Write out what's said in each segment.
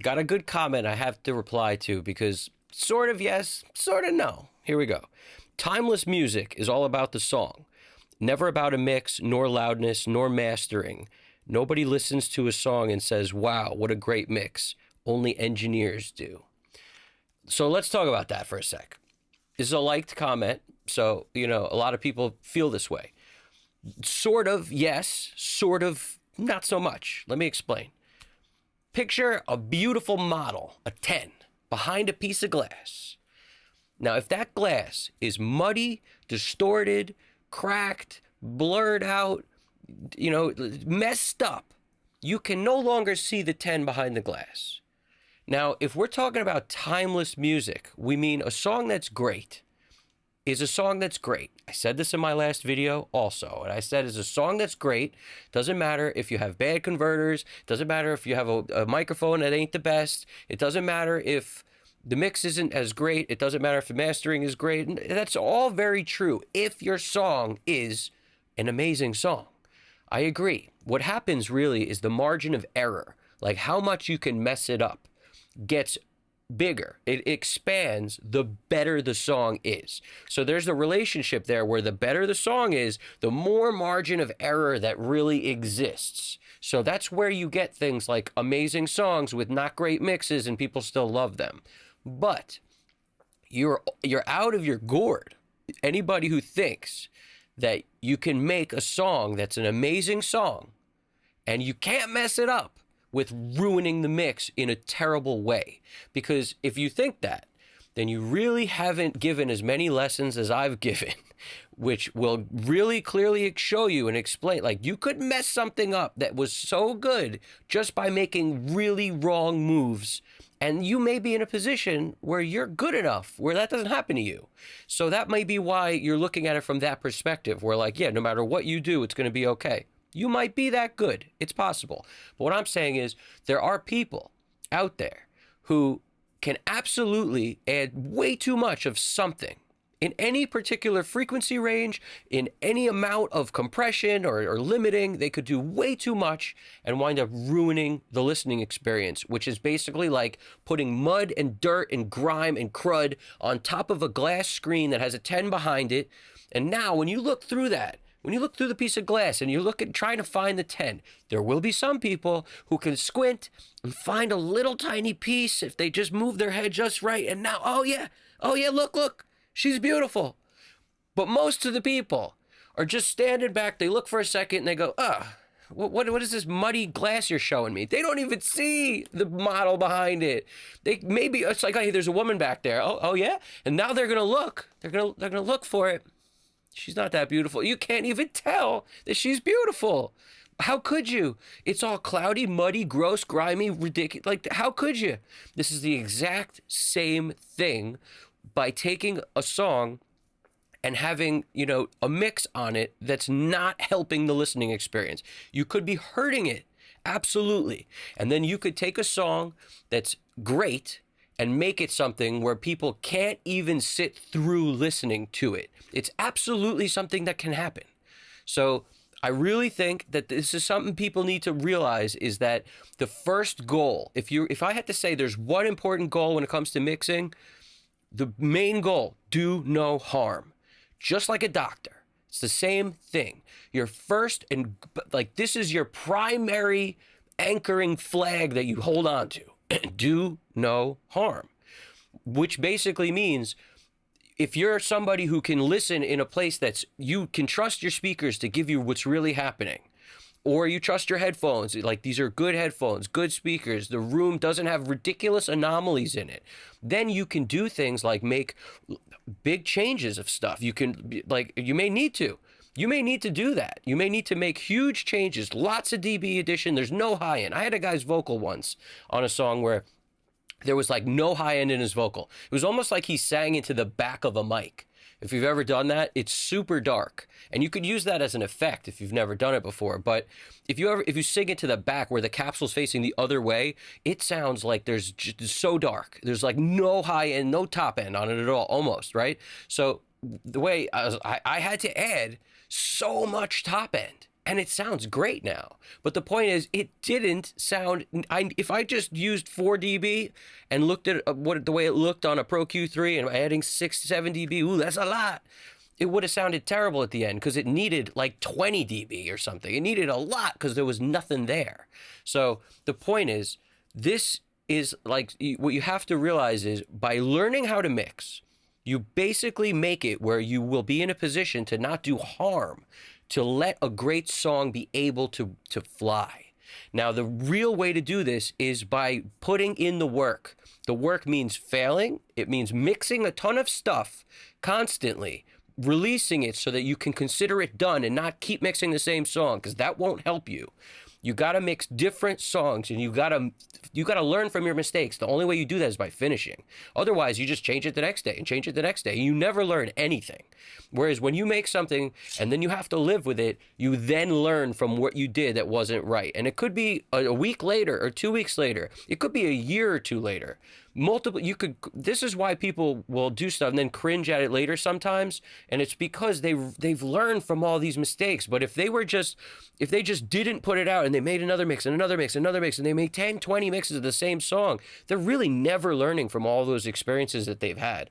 got a good comment I have to reply to because sort of yes, sort of no. Here we go. Timeless music is all about the song, never about a mix, nor loudness, nor mastering. Nobody listens to a song and says, wow, what a great mix. Only engineers do. So let's talk about that for a sec. This is a liked comment, so, a lot of people feel this way. Sort of, yes, sort of, not so much. Let me explain. Picture a beautiful model, a 10, behind a piece of glass. Now, if that glass is muddy, distorted, cracked, blurred out, messed up, you can no longer see the 10 behind the glass. Now, if we're talking about timeless music, we mean a song that's great is a song that's great. I said this in my last video also, and I said it's a song that's great. Doesn't matter if you have bad converters. Doesn't matter if you have a microphone that ain't the best. It doesn't matter if the mix isn't as great. It doesn't matter if the mastering is great. And that's all very true if your song is an amazing song. I agree. What happens really is the margin of error, like how much you can mess it up, gets bigger. It expands the better the song is. So there's the relationship there where the better the song is, the more margin of error that really exists. So that's where you get things like amazing songs with not great mixes and people still love them. But you're out of your gourd. Anybody who thinks that you can make a song that's an amazing song and you can't mess it up with ruining the mix in a terrible way. Because if you think that, then you really haven't given as many lessons as I've given, which will really clearly show you and explain, like you could mess something up that was so good just by making really wrong moves. And you may be in a position where you're good enough, where that doesn't happen to you. So that may be why you're looking at it from that perspective, where like, yeah, no matter what you do, it's going to be okay. You might be that good. It's possible. But what I'm saying is there are people out there who can absolutely add way too much of something in any particular frequency range, in any amount of compression or limiting. They could do way too much and wind up ruining the listening experience, which is basically like putting mud and dirt and grime and crud on top of a glass screen that has a 10 behind it. And now when you look through that, when you look through the piece of glass and you look at trying to find the 10, there will be some people who can squint and find a little tiny piece if they just move their head just right. And now, oh yeah, look, she's beautiful. But most of the people are just standing back. They look for a second and they go, what is this muddy glass you're showing me? They don't even see the model behind it. Maybe it's like, hey, there's a woman back there. Oh yeah. And now they're going to look. They're going to look for it. She's not that beautiful. You can't even tell that she's beautiful. How could you? It's all cloudy, muddy, gross, grimy, ridiculous. Like, how could you? This is the exact same thing by taking a song and having, a mix on it that's not helping the listening experience. You could be hurting it. Absolutely. And then you could take a song that's great and make it something where people can't even sit through listening to it. It's absolutely something that can happen. So I really think that this is something people need to realize, is that the first goal, if I had to say there's one important goal when it comes to mixing, the main goal, do no harm. Just like a doctor. It's the same thing. Your first, and like this is your primary anchoring flag that you hold on to. Do no harm, which basically means if you're somebody who can listen in a place that's, you can trust your speakers to give you what's really happening, or you trust your headphones, like these are good headphones, good speakers, the room doesn't have ridiculous anomalies in it, then you can do things like make big changes of stuff. You can, like, you may need to do that. You may need to make huge changes, lots of dB addition. There's no high end. I had a guy's vocal once on a song where there was like no high end in his vocal. It was almost like he sang into the back of a mic. If you've ever done that, it's super dark. And you could use that as an effect if you've never done it before. But if you sing it to the back where the capsule's facing the other way, it sounds like there's just so dark. There's like no high end, no top end on it at all, almost, right? So the way I had to add so much top end and it sounds great now. But the point is, it didn't sound. If I just used 4 dB and looked at the way it looked on a Pro Q3 and adding 6, 7 dB, ooh, that's a lot. It would have sounded terrible at the end because it needed like 20 dB or something. It needed a lot because there was nothing there. So the point is, this is like what you have to realize is by learning how to mix, you basically make it where you will be in a position to not do harm, to let a great song be able to fly. Now, the real way to do this is by putting in the work. The work means failing. It means mixing a ton of stuff constantly, releasing it so that you can consider it done and not keep mixing the same song, because that won't help you. You got to mix different songs, and you got to learn from your mistakes. The only way you do that is by finishing. Otherwise, you just change it the next day and change it the next day. You never learn anything. Whereas when you make something and then you have to live with it, you then learn from what you did that wasn't right. And it could be a week later or 2 weeks later. It could be a year or two later. This is why people will do stuff and then cringe at it later sometimes, and it's because they've learned from all these mistakes. But if they just didn't put it out and they made another mix and another mix and another mix and they made 10, 20 mixes of the same song, they're really never learning from all those experiences that they've had.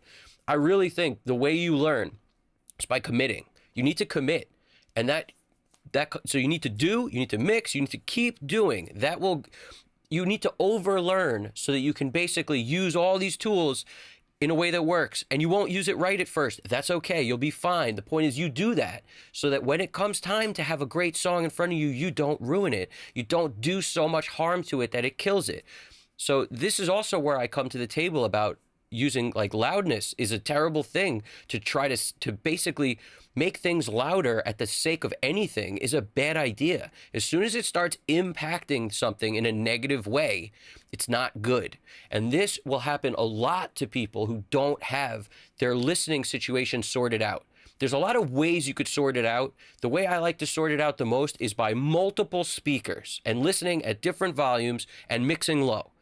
I really think the way you learn is by committing. You need to commit, and so you need to mix, you need to keep doing. You need to overlearn so that you can basically use all these tools in a way that works. And you won't use it right at first. That's okay. You'll be fine. The point is you do that so that when it comes time to have a great song in front of you, you don't ruin it. You don't do so much harm to it that it kills it. So this is also where I come to the table about using, like, loudness is a terrible thing. To try to basically make things louder at the sake of anything is a bad idea. As soon as it starts impacting something in a negative way, it's not good. And this will happen a lot to people who don't have their listening situation sorted out. There's a lot of ways you could sort it out. The way I like to sort it out the most is by multiple speakers and listening at different volumes and mixing low.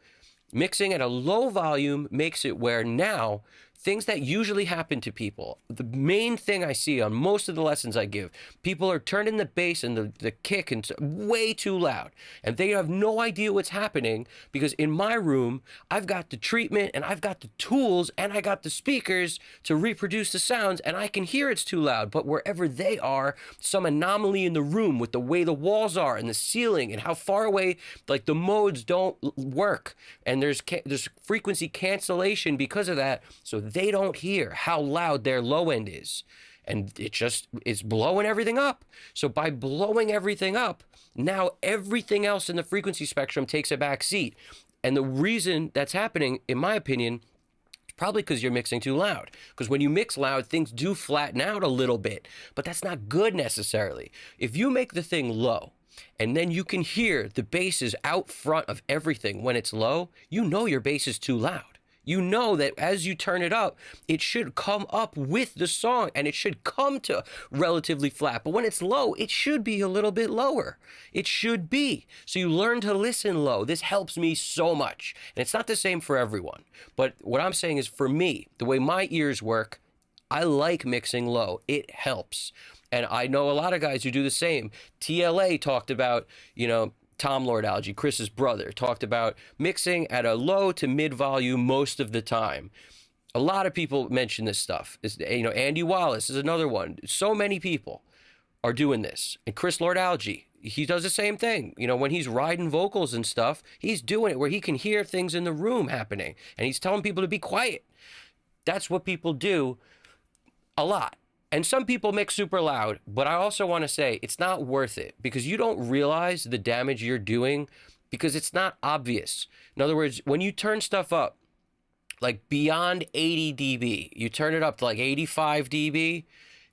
Mixing at a low volume makes it where now things that usually happen to people, the main thing I see on most of the lessons I give, people are turning the bass and the kick and way too loud. And they have no idea what's happening because in my room, I've got the treatment and I've got the tools and I got the speakers to reproduce the sounds, and I can hear it's too loud. But wherever they are, some anomaly in the room with the way the walls are and the ceiling and how far away, like, the modes don't work. And there's frequency cancellation because of that. So they don't hear how loud their low end is. And it's blowing everything up. So by blowing everything up, now everything else in the frequency spectrum takes a back seat. And the reason that's happening, in my opinion, is probably because you're mixing too loud. Because when you mix loud, things do flatten out a little bit. But that's not good necessarily. If you make the thing low, and then you can hear the bass is out front of everything when it's low, you know your bass is too loud. You know that as you turn it up, it should come up with the song and it should come to relatively flat. But when it's low, it should be a little bit lower. It should be. So you learn to listen low. This helps me so much. And it's not the same for everyone. But what I'm saying is, for me, the way my ears work, I like mixing low. It helps. And I know a lot of guys who do the same. TLA talked about, Tom Lord Alge, Chris's brother, talked about mixing at a low to mid volume most of the time. A lot of people mention this stuff. Andy Wallace is another one. So many people are doing this. And Chris Lord Alge, he does the same thing. When he's riding vocals and stuff, he's doing it where he can hear things in the room happening. And he's telling people to be quiet. That's what people do a lot. And some people mix super loud, but I also want to say it's not worth it because you don't realize the damage you're doing because it's not obvious. In other words, when you turn stuff up, like beyond 80 dB, you turn it up to like 85 dB,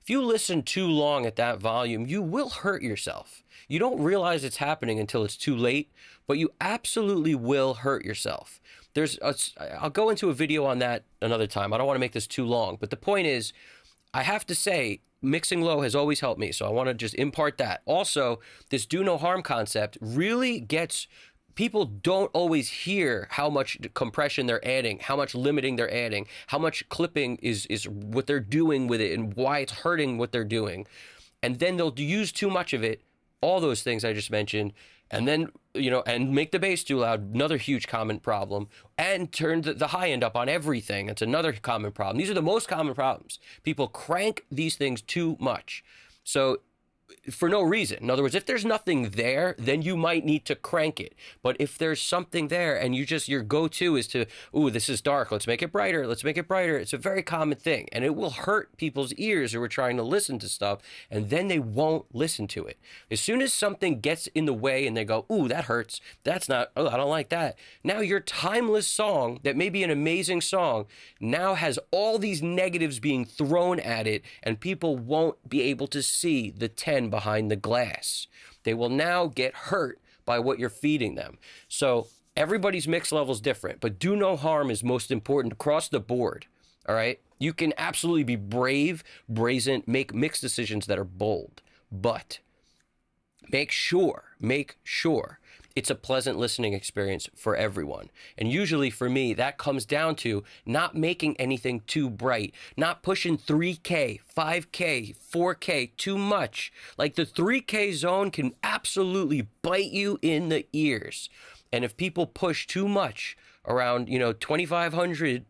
if you listen too long at that volume, you will hurt yourself. You don't realize it's happening until it's too late, but you absolutely will hurt yourself. I'll go into a video on that another time. I don't want to make this too long, but the point is, I have to say, mixing low has always helped me, so I want to just impart that. Also, this do no harm concept really gets, people don't always hear how much compression they're adding, how much limiting they're adding, how much clipping is what they're doing with it and why it's hurting what they're doing. And then they'll use too much of it all those things I just mentioned, and then, and make the bass too loud, another huge common problem, and turn the high end up on everything. It's another common problem. These are the most common problems. People crank these things too much. So for no reason. In other words, if there's nothing there, then you might need to crank it. But if there's something there and your go-to is to, ooh, this is dark, let's make it brighter, let's make it brighter. It's a very common thing. And it will hurt people's ears who are trying to listen to stuff, and then they won't listen to it. As soon as something gets in the way and they go, ooh, that hurts, that's not, oh, I don't like that. Now your timeless song, that may be an amazing song, now has all these negatives being thrown at it, and people won't be able to see the 10 behind the glass. They will now get hurt by what you're feeding them. So everybody's mix level is different, but do no harm is most important across the board. All right. You can absolutely be brave, brazen, make mix decisions that are bold, but make sure it's a pleasant listening experience for everyone. And usually for me, that comes down to not making anything too bright, not pushing 3K, 5K, 4K too much. Like the 3K zone can absolutely bite you in the ears. And if people push too much around, 2,500,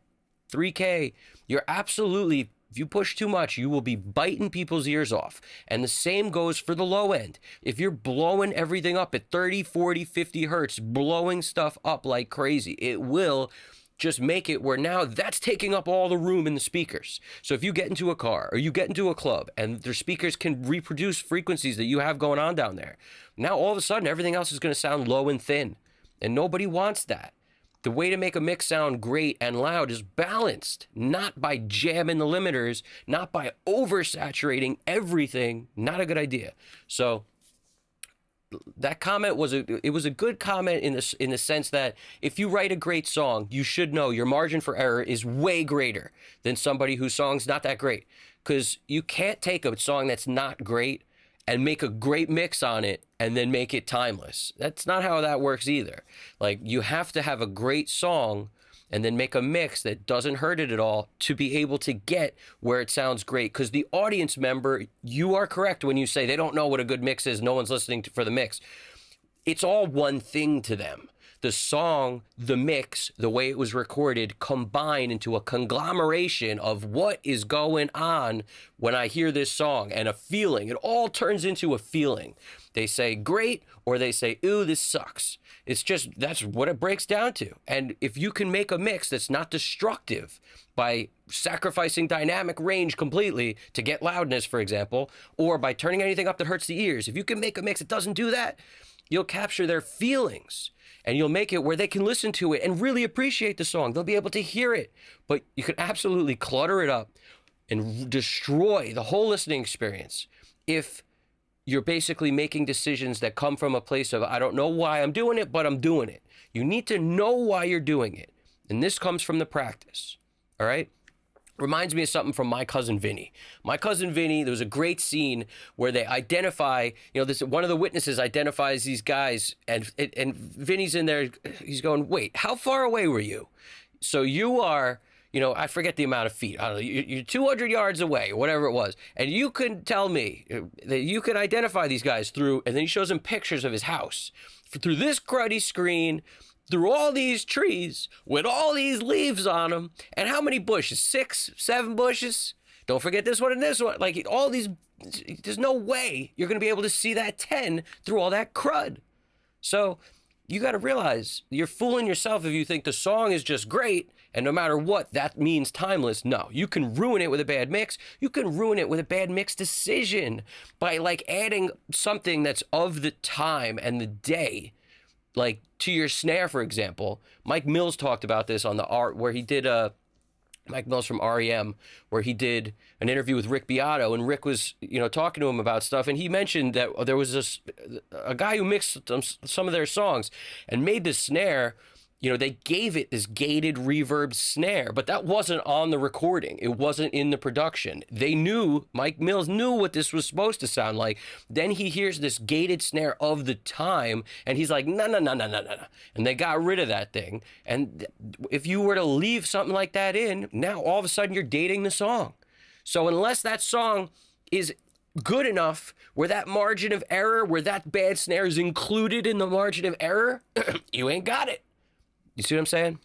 3K, you're absolutely, if you push too much, you will be biting people's ears off. And the same goes for the low end. If you're blowing everything up at 30, 40, 50 hertz, blowing stuff up like crazy, it will just make it where now that's taking up all the room in the speakers. So if you get into a car or you get into a club and their speakers can reproduce frequencies that you have going on down there, now all of a sudden everything else is going to sound low and thin. And nobody wants that. The way to make a mix sound great and loud is balanced, not by jamming the limiters, not by oversaturating everything. Not a good idea. So that comment was a good comment in the sense that if you write a great song, you should know your margin for error is way greater than somebody whose song's not that great, because you can't take a song that's not great and make a great mix on it and then make it timeless. That's not how that works either. Like, you have to have a great song and then make a mix that doesn't hurt it at all to be able to get where it sounds great. Because the audience member, you are correct when you say they don't know what a good mix is, no one's listening for the mix. It's all one thing to them. The song, the mix, the way it was recorded, combine into a conglomeration of what is going on when I hear this song, and a feeling. It all turns into a feeling. They say great, or they say, ooh, this sucks. It's just, that's what it breaks down to. And if you can make a mix that's not destructive by sacrificing dynamic range completely to get loudness, for example, or by turning anything up that hurts the ears, if you can make a mix that doesn't do that, you'll capture their feelings. And you'll make it where they can listen to it and really appreciate the song. They'll be able to hear it. But you can absolutely clutter it up and destroy the whole listening experience if you're basically making decisions that come from a place of, I don't know why I'm doing it, but I'm doing it. You need to know why you're doing it. And this comes from the practice. All right? Reminds me of something from My Cousin Vinny. My Cousin Vinny, there was a great scene where they identify, this one of the witnesses identifies these guys, and Vinny's in there, he's going, wait, how far away were you? So you are, I forget the amount of feet. I don't know, you're 200 yards away, or whatever it was. And you can tell me that you can identify these guys through, and then he shows him pictures of his house, through this cruddy screen, through all these trees with all these leaves on them, and how many bushes? 6, 7 bushes? Don't forget this one and this one. Like, all these, there's no way you're going to be able to see that 10 through all that crud. So you got to realize you're fooling yourself if you think the song is just great and no matter what, that means timeless. No, you can ruin it with a bad mix. You can ruin it with a bad mix decision by adding something that's of the time and the day. Like to your snare, for example. Mike Mills talked about this on the art where he did Mike Mills from REM, where he did an interview with Rick Beato, and Rick was, talking to him about stuff, and he mentioned that there was a guy who mixed some of their songs and made the snare. They gave it this gated reverb snare, but that wasn't on the recording. It wasn't in the production. Mike Mills knew what this was supposed to sound like. Then he hears this gated snare of the time, and he's like, no. And they got rid of that thing. And if you were to leave something like that in, now all of a sudden you're dating the song. So unless that song is good enough where that margin of error, where that bad snare is included in the margin of error, you ain't got it. You see what I'm saying?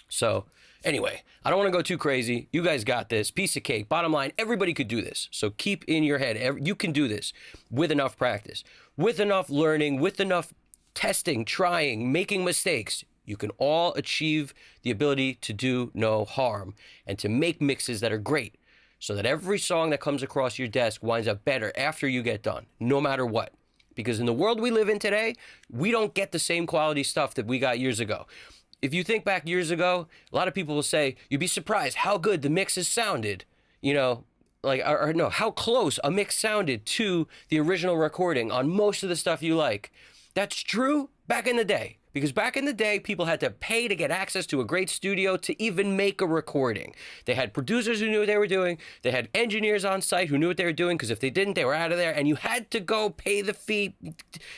So anyway, I don't want to go too crazy. You guys got this. Piece of cake. Bottom line, everybody could do this. So keep in your head, you can do this with enough practice, with enough learning, with enough testing, trying, making mistakes. You can all achieve the ability to do no harm and to make mixes that are great so that every song that comes across your desk winds up better after you get done, no matter what. Because in the world we live in today, we don't get the same quality stuff that we got years ago. If you think back years ago, a lot of people will say, you'd be surprised how good the mixes sounded, you know, like, or no, how close a mix sounded to the original recording on most of the stuff you like. That's true back in the day, because back in the day, people had to pay to get access to a great studio to even make a recording. They had producers who knew what they were doing. They had engineers on site who knew what they were doing, because if they didn't, they were out of there. And you had to go pay the fee,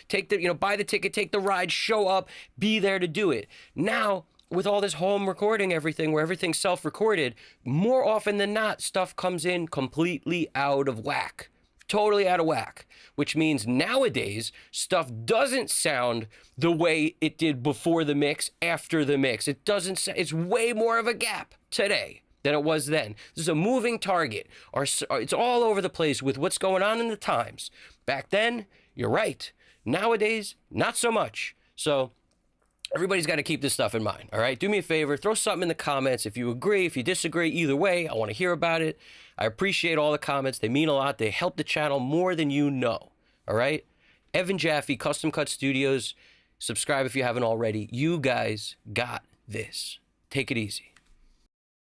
take the, buy the ticket, take the ride, show up, be there to do it. Now, with all this home recording, everything, where everything's self-recorded, more often than not, stuff comes in completely out of whack. Totally out of whack, which means nowadays stuff doesn't sound the way it did before the mix, after the mix. It doesn't. It's way more of a gap today than it was then. This is a moving target. It's all over the place with what's going on in the times. Back then, you're right. Nowadays, not so much. So everybody's got to keep this stuff in mind, all right? Do me a favor, throw something in the comments. If you agree, if you disagree, either way, I want to hear about it. I appreciate all the comments. They mean a lot. They help the channel more than you know, all right? Evan Jaffe, Custom Cut Studios. Subscribe if you haven't already. You guys got this. Take it easy.